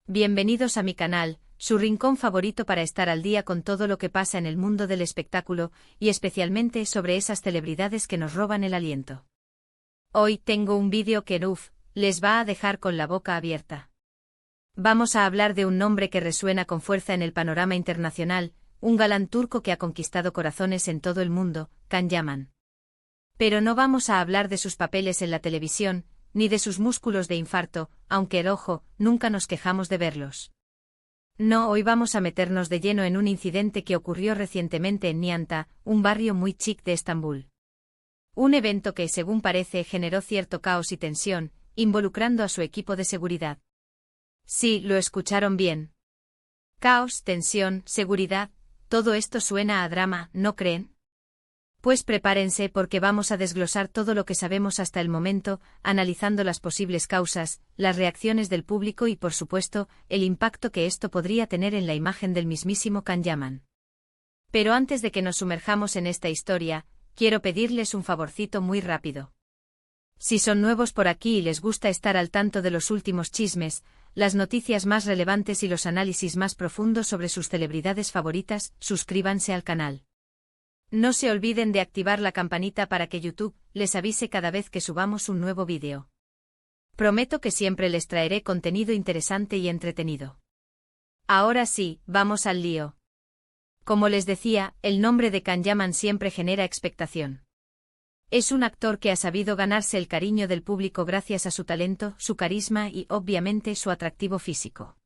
Bienvenidos a mi canal, su rincón favorito para estar al día con todo lo que pasa en el mundo del espectáculo, y especialmente sobre esas celebridades que nos roban el aliento. Hoy tengo un vídeo que, les va a dejar con la boca abierta. Vamos a hablar de un nombre que resuena con fuerza en el panorama internacional, un galán turco que ha conquistado corazones en todo el mundo, Can Yaman. Pero no vamos a hablar de sus papeles en la televisión, ni de sus músculos de infarto, aunque, ojo, nunca nos quejamos de verlos. No, hoy vamos a meternos de lleno en un incidente que ocurrió recientemente en Nianta, un barrio muy chic de Estambul. Un evento que, según parece, generó cierto caos y tensión, involucrando a su equipo de seguridad. Sí, lo escucharon bien. Caos, tensión, seguridad, todo esto suena a drama, ¿no creen? Pues prepárense porque vamos a desglosar todo lo que sabemos hasta el momento, analizando las posibles causas, las reacciones del público y, por supuesto, el impacto que esto podría tener en la imagen del mismísimo Can Yaman. Pero antes de que nos sumerjamos en esta historia, quiero pedirles un favorcito muy rápido. Si son nuevos por aquí y les gusta estar al tanto de los últimos chismes, las noticias más relevantes y los análisis más profundos sobre sus celebridades favoritas, suscríbanse al canal. No se olviden de activar la campanita para que YouTube les avise cada vez que subamos un nuevo vídeo. Prometo que siempre les traeré contenido interesante y entretenido. Ahora sí, vamos al lío. Como les decía, el nombre de Can Yaman siempre genera expectación. Es un actor que ha sabido ganarse el cariño del público gracias a su talento, su carisma y, obviamente, su atractivo físico.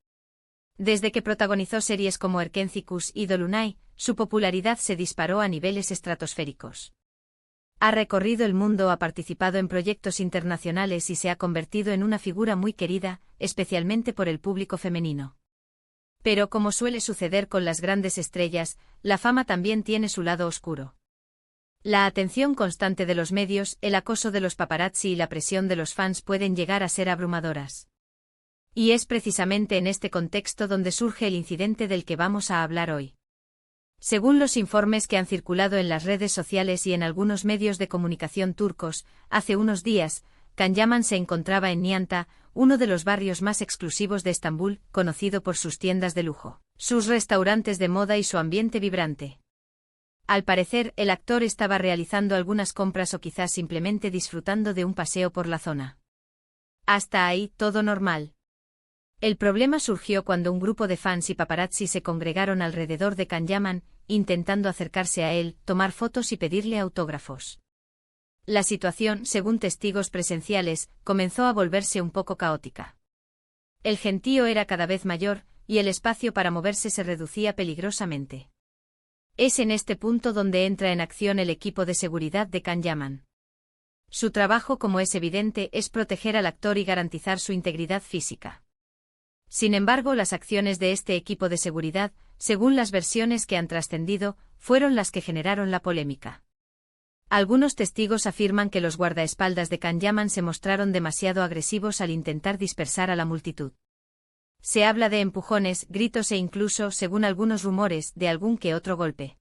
Desde que protagonizó series como Erkencikus y Dolunay, su popularidad se disparó a niveles estratosféricos. Ha recorrido el mundo, ha participado en proyectos internacionales y se ha convertido en una figura muy querida, especialmente por el público femenino. Pero como suele suceder con las grandes estrellas, la fama también tiene su lado oscuro. La atención constante de los medios, el acoso de los paparazzi y la presión de los fans pueden llegar a ser abrumadoras. Y es precisamente en este contexto donde surge el incidente del que vamos a hablar hoy. Según los informes que han circulado en las redes sociales y en algunos medios de comunicación turcos, hace unos días, Can Yaman se encontraba en Nianta, uno de los barrios más exclusivos de Estambul, conocido por sus tiendas de lujo, sus restaurantes de moda y su ambiente vibrante. Al parecer, el actor estaba realizando algunas compras o quizás simplemente disfrutando de un paseo por la zona. Hasta ahí, todo normal. El problema surgió cuando un grupo de fans y paparazzi se congregaron alrededor de Can Yaman, intentando acercarse a él, tomar fotos y pedirle autógrafos. La situación, según testigos presenciales, comenzó a volverse un poco caótica. El gentío era cada vez mayor, y el espacio para moverse se reducía peligrosamente. Es en este punto donde entra en acción el equipo de seguridad de Can Yaman. Su trabajo, como es evidente, es proteger al actor y garantizar su integridad física. Sin embargo, las acciones de este equipo de seguridad, según las versiones que han trascendido, fueron las que generaron la polémica. Algunos testigos afirman que los guardaespaldas de Can Yaman se mostraron demasiado agresivos al intentar dispersar a la multitud. Se habla de empujones, gritos e incluso, según algunos rumores, de algún que otro golpe.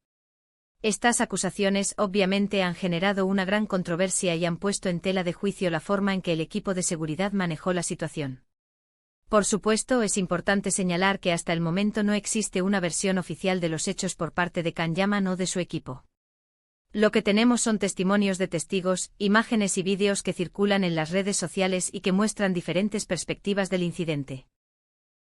Estas acusaciones obviamente han generado una gran controversia y han puesto en tela de juicio la forma en que el equipo de seguridad manejó la situación. Por supuesto, es importante señalar que hasta el momento no existe una versión oficial de los hechos por parte de Can Yaman o de su equipo. Lo que tenemos son testimonios de testigos, imágenes y vídeos que circulan en las redes sociales y que muestran diferentes perspectivas del incidente.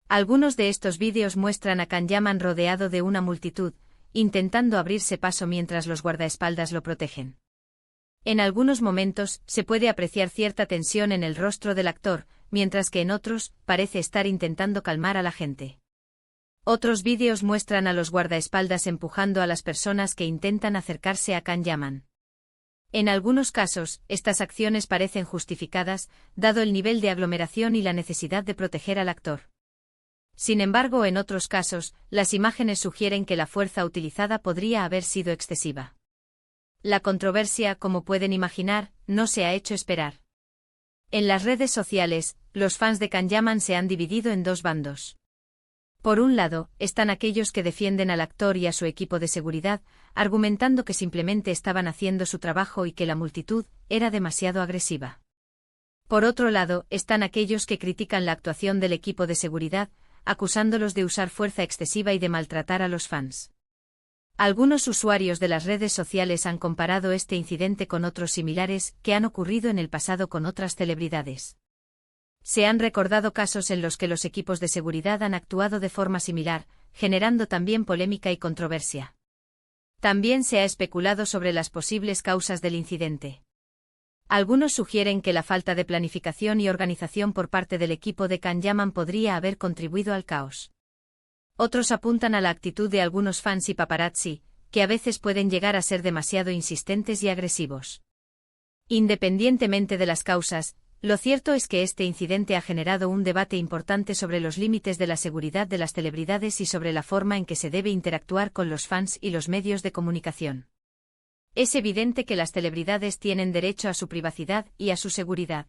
Algunos de estos vídeos muestran a Can Yaman rodeado de una multitud, intentando abrirse paso mientras los guardaespaldas lo protegen. En algunos momentos, se puede apreciar cierta tensión en el rostro del actor, mientras que en otros, parece estar intentando calmar a la gente. Otros vídeos muestran a los guardaespaldas empujando a las personas que intentan acercarse a Can Yaman. En algunos casos, estas acciones parecen justificadas, dado el nivel de aglomeración y la necesidad de proteger al actor. Sin embargo, en otros casos, las imágenes sugieren que la fuerza utilizada podría haber sido excesiva. La controversia, como pueden imaginar, no se ha hecho esperar. En las redes sociales, los fans de Can Yaman se han dividido en dos bandos. Por un lado, están aquellos que defienden al actor y a su equipo de seguridad, argumentando que simplemente estaban haciendo su trabajo y que la multitud era demasiado agresiva. Por otro lado, están aquellos que critican la actuación del equipo de seguridad, acusándolos de usar fuerza excesiva y de maltratar a los fans. Algunos usuarios de las redes sociales han comparado este incidente con otros similares que han ocurrido en el pasado con otras celebridades. Se han recordado casos en los que los equipos de seguridad han actuado de forma similar, generando también polémica y controversia. También se ha especulado sobre las posibles causas del incidente. Algunos sugieren que la falta de planificación y organización por parte del equipo de Can Yaman podría haber contribuido al caos. Otros apuntan a la actitud de algunos fans y paparazzi, que a veces pueden llegar a ser demasiado insistentes y agresivos. Independientemente de las causas, lo cierto es que este incidente ha generado un debate importante sobre los límites de la seguridad de las celebridades y sobre la forma en que se debe interactuar con los fans y los medios de comunicación. Es evidente que las celebridades tienen derecho a su privacidad y a su seguridad.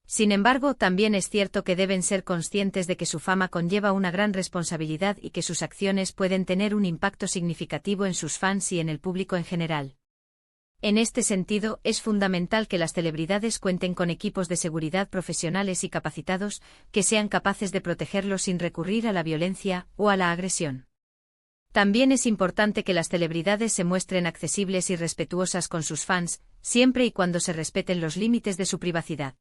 Sin embargo, también es cierto que deben ser conscientes de que su fama conlleva una gran responsabilidad y que sus acciones pueden tener un impacto significativo en sus fans y en el público en general. En este sentido, es fundamental que las celebridades cuenten con equipos de seguridad profesionales y capacitados, que sean capaces de protegerlos sin recurrir a la violencia o a la agresión. También es importante que las celebridades se muestren accesibles y respetuosas con sus fans, siempre y cuando se respeten los límites de su privacidad.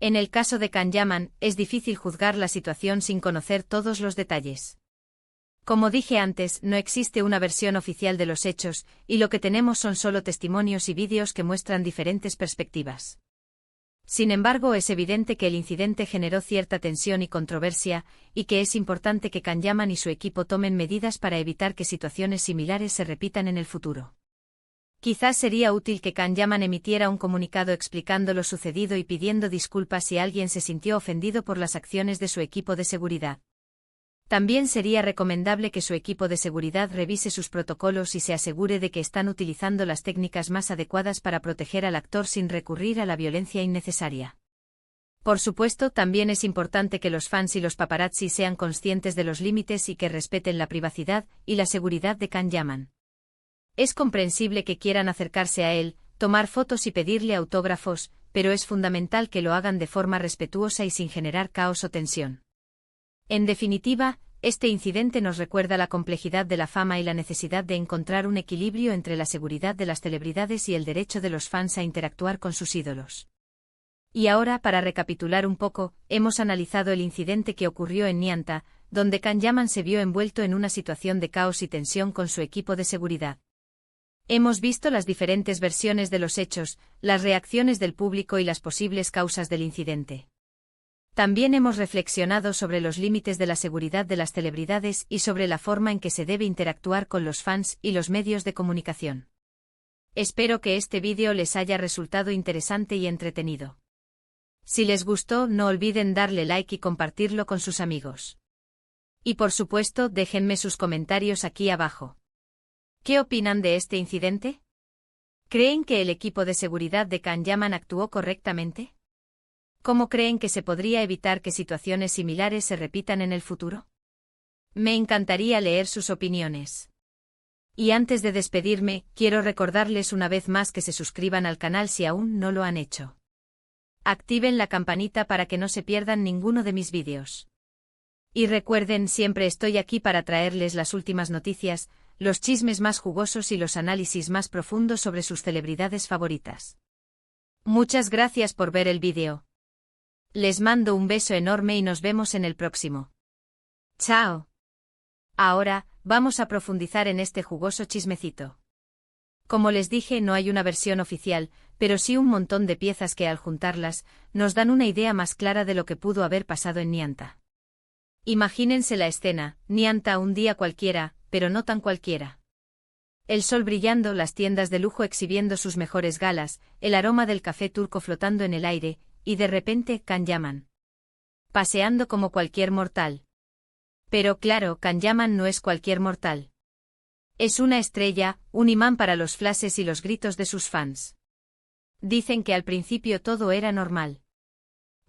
En el caso de Can Yaman, es difícil juzgar la situación sin conocer todos los detalles. Como dije antes, no existe una versión oficial de los hechos, y lo que tenemos son solo testimonios y vídeos que muestran diferentes perspectivas. Sin embargo, es evidente que el incidente generó cierta tensión y controversia, y que es importante que Can Yaman y su equipo tomen medidas para evitar que situaciones similares se repitan en el futuro. Quizás sería útil que Can Yaman emitiera un comunicado explicando lo sucedido y pidiendo disculpas si alguien se sintió ofendido por las acciones de su equipo de seguridad. También sería recomendable que su equipo de seguridad revise sus protocolos y se asegure de que están utilizando las técnicas más adecuadas para proteger al actor sin recurrir a la violencia innecesaria. Por supuesto, también es importante que los fans y los paparazzi sean conscientes de los límites y que respeten la privacidad y la seguridad de Can Yaman. Es comprensible que quieran acercarse a él, tomar fotos y pedirle autógrafos, pero es fundamental que lo hagan de forma respetuosa y sin generar caos o tensión. En definitiva, este incidente nos recuerda la complejidad de la fama y la necesidad de encontrar un equilibrio entre la seguridad de las celebridades y el derecho de los fans a interactuar con sus ídolos. Y ahora, para recapitular un poco, hemos analizado el incidente que ocurrió en Nianta, donde Can Yaman se vio envuelto en una situación de caos y tensión con su equipo de seguridad. Hemos visto las diferentes versiones de los hechos, las reacciones del público y las posibles causas del incidente. También hemos reflexionado sobre los límites de la seguridad de las celebridades y sobre la forma en que se debe interactuar con los fans y los medios de comunicación. Espero que este vídeo les haya resultado interesante y entretenido. Si les gustó, no olviden darle like y compartirlo con sus amigos. Y por supuesto, déjenme sus comentarios aquí abajo. ¿Qué opinan de este incidente? ¿Creen que el equipo de seguridad de Can Yaman actuó correctamente? ¿Cómo creen que se podría evitar que situaciones similares se repitan en el futuro? Me encantaría leer sus opiniones. Y antes de despedirme, quiero recordarles una vez más que se suscriban al canal si aún no lo han hecho. Activen la campanita para que no se pierdan ninguno de mis vídeos. Y recuerden, siempre estoy aquí para traerles las últimas noticias, los chismes más jugosos y los análisis más profundos sobre sus celebridades favoritas. Muchas gracias por ver el vídeo. Les mando un beso enorme y nos vemos en el próximo. ¡Chao! Ahora, vamos a profundizar en este jugoso chismecito. Como les dije, no hay una versión oficial, pero sí un montón de piezas que al juntarlas, nos dan una idea más clara de lo que pudo haber pasado en Nianta. Imagínense la escena, Nianta un día cualquiera, pero no tan cualquiera. El sol brillando, las tiendas de lujo exhibiendo sus mejores galas, el aroma del café turco flotando en el aire, y de repente, Can Yaman. Paseando como cualquier mortal. Pero claro, Can Yaman no es cualquier mortal. Es una estrella, un imán para los flashes y los gritos de sus fans. Dicen que al principio todo era normal.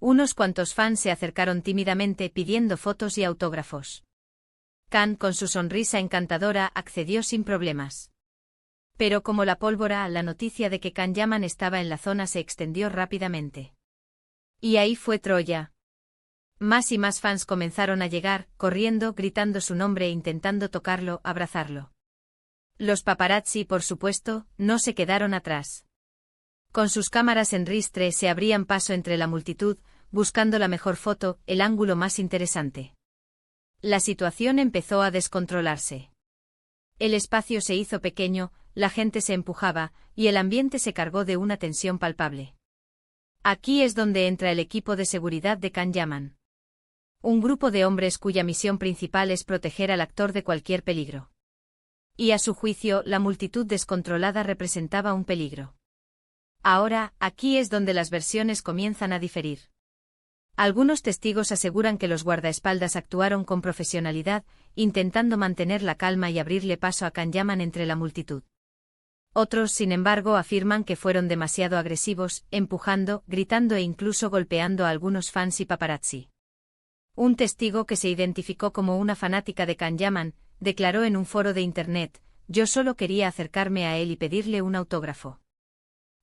Unos cuantos fans se acercaron tímidamente pidiendo fotos y autógrafos. Can, con su sonrisa encantadora, accedió sin problemas. Pero como la pólvora, la noticia de que Can Yaman estaba en la zona se extendió rápidamente. Y ahí fue Troya. Más y más fans comenzaron a llegar, corriendo, gritando su nombre e intentando tocarlo, abrazarlo. Los paparazzi, por supuesto, no se quedaron atrás. Con sus cámaras en ristre se abrían paso entre la multitud, buscando la mejor foto, el ángulo más interesante. La situación empezó a descontrolarse. El espacio se hizo pequeño, la gente se empujaba, y el ambiente se cargó de una tensión palpable. Aquí es donde entra el equipo de seguridad de Can Yaman. Un grupo de hombres cuya misión principal es proteger al actor de cualquier peligro. Y a su juicio, la multitud descontrolada representaba un peligro. Ahora, aquí es donde las versiones comienzan a diferir. Algunos testigos aseguran que los guardaespaldas actuaron con profesionalidad, intentando mantener la calma y abrirle paso a Can Yaman entre la multitud. Otros, sin embargo, afirman que fueron demasiado agresivos, empujando, gritando e incluso golpeando a algunos fans y paparazzi. Un testigo que se identificó como una fanática de Can Yaman, declaró en un foro de internet: «Yo solo quería acercarme a él y pedirle un autógrafo.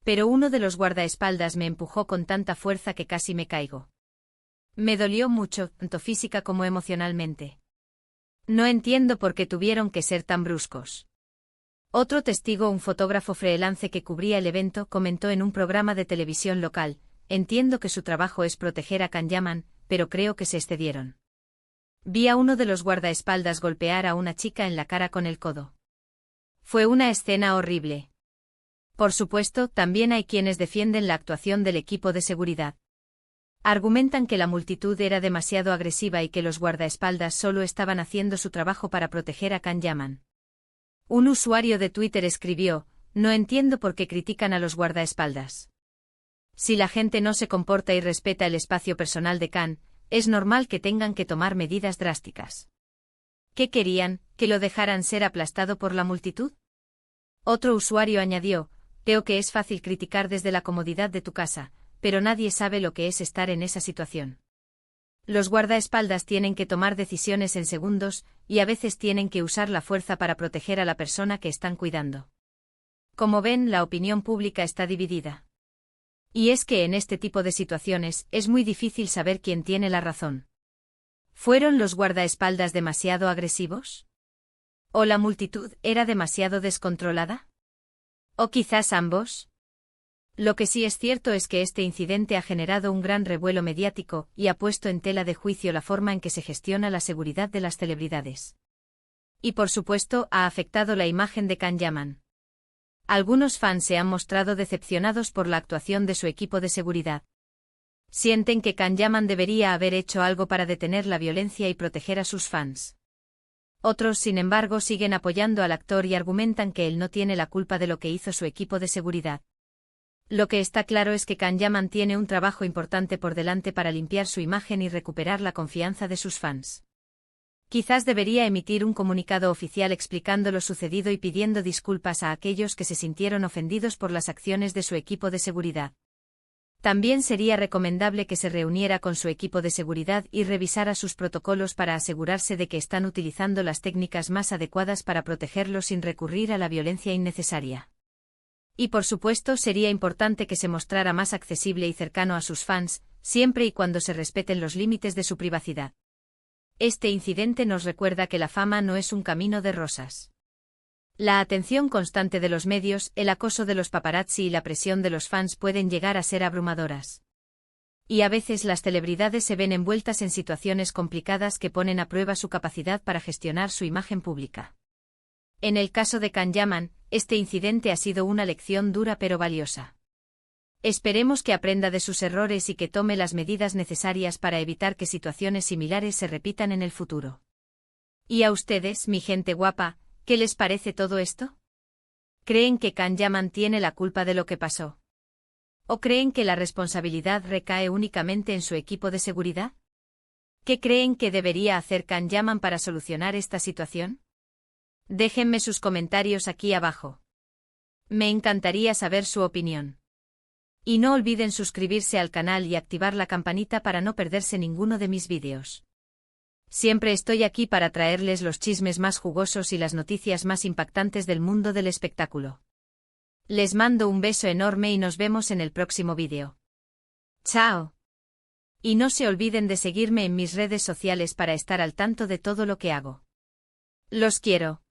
Pero uno de los guardaespaldas me empujó con tanta fuerza que casi me caigo. Me dolió mucho, tanto física como emocionalmente. No entiendo por qué tuvieron que ser tan bruscos». Otro testigo, un fotógrafo freelance que cubría el evento, comentó en un programa de televisión local: «Entiendo que su trabajo es proteger a Can Yaman, pero creo que se excedieron. Vi a uno de los guardaespaldas golpear a una chica en la cara con el codo. Fue una escena horrible». Por supuesto, también hay quienes defienden la actuación del equipo de seguridad. Argumentan que la multitud era demasiado agresiva y que los guardaespaldas solo estaban haciendo su trabajo para proteger a Can Yaman. Un usuario de Twitter escribió: «No entiendo por qué critican a los guardaespaldas. Si la gente no se comporta y respeta el espacio personal de Can, es normal que tengan que tomar medidas drásticas. ¿Qué querían, que lo dejaran ser aplastado por la multitud?». Otro usuario añadió: «Creo que es fácil criticar desde la comodidad de tu casa, pero nadie sabe lo que es estar en esa situación. Los guardaespaldas tienen que tomar decisiones en segundos, y a veces tienen que usar la fuerza para proteger a la persona que están cuidando». Como ven, la opinión pública está dividida. Y es que en este tipo de situaciones es muy difícil saber quién tiene la razón. ¿Fueron los guardaespaldas demasiado agresivos? ¿O la multitud era demasiado descontrolada? ¿O quizás ambos? Lo que sí es cierto es que este incidente ha generado un gran revuelo mediático y ha puesto en tela de juicio la forma en que se gestiona la seguridad de las celebridades. Y por supuesto, ha afectado la imagen de Can Yaman. Algunos fans se han mostrado decepcionados por la actuación de su equipo de seguridad. Sienten que Can Yaman debería haber hecho algo para detener la violencia y proteger a sus fans. Otros, sin embargo, siguen apoyando al actor y argumentan que él no tiene la culpa de lo que hizo su equipo de seguridad. Lo que está claro es que Can Yaman tiene un trabajo importante por delante para limpiar su imagen y recuperar la confianza de sus fans. Quizás debería emitir un comunicado oficial explicando lo sucedido y pidiendo disculpas a aquellos que se sintieron ofendidos por las acciones de su equipo de seguridad. También sería recomendable que se reuniera con su equipo de seguridad y revisara sus protocolos para asegurarse de que están utilizando las técnicas más adecuadas para protegerlos sin recurrir a la violencia innecesaria. Y por supuesto, sería importante que se mostrara más accesible y cercano a sus fans, siempre y cuando se respeten los límites de su privacidad. Este incidente nos recuerda que la fama no es un camino de rosas. La atención constante de los medios, el acoso de los paparazzi y la presión de los fans pueden llegar a ser abrumadoras. Y a veces las celebridades se ven envueltas en situaciones complicadas que ponen a prueba su capacidad para gestionar su imagen pública. En el caso de Can Yaman, este incidente ha sido una lección dura pero valiosa. Esperemos que aprenda de sus errores y que tome las medidas necesarias para evitar que situaciones similares se repitan en el futuro. ¿Y a ustedes, mi gente guapa, qué les parece todo esto? ¿Creen que Can Yaman tiene la culpa de lo que pasó? ¿O creen que la responsabilidad recae únicamente en su equipo de seguridad? ¿Qué creen que debería hacer Can Yaman para solucionar esta situación? Déjenme sus comentarios aquí abajo. Me encantaría saber su opinión. Y no olviden suscribirse al canal y activar la campanita para no perderse ninguno de mis vídeos. Siempre estoy aquí para traerles los chismes más jugosos y las noticias más impactantes del mundo del espectáculo. Les mando un beso enorme y nos vemos en el próximo vídeo. ¡Chao! Y no se olviden de seguirme en mis redes sociales para estar al tanto de todo lo que hago. Los quiero.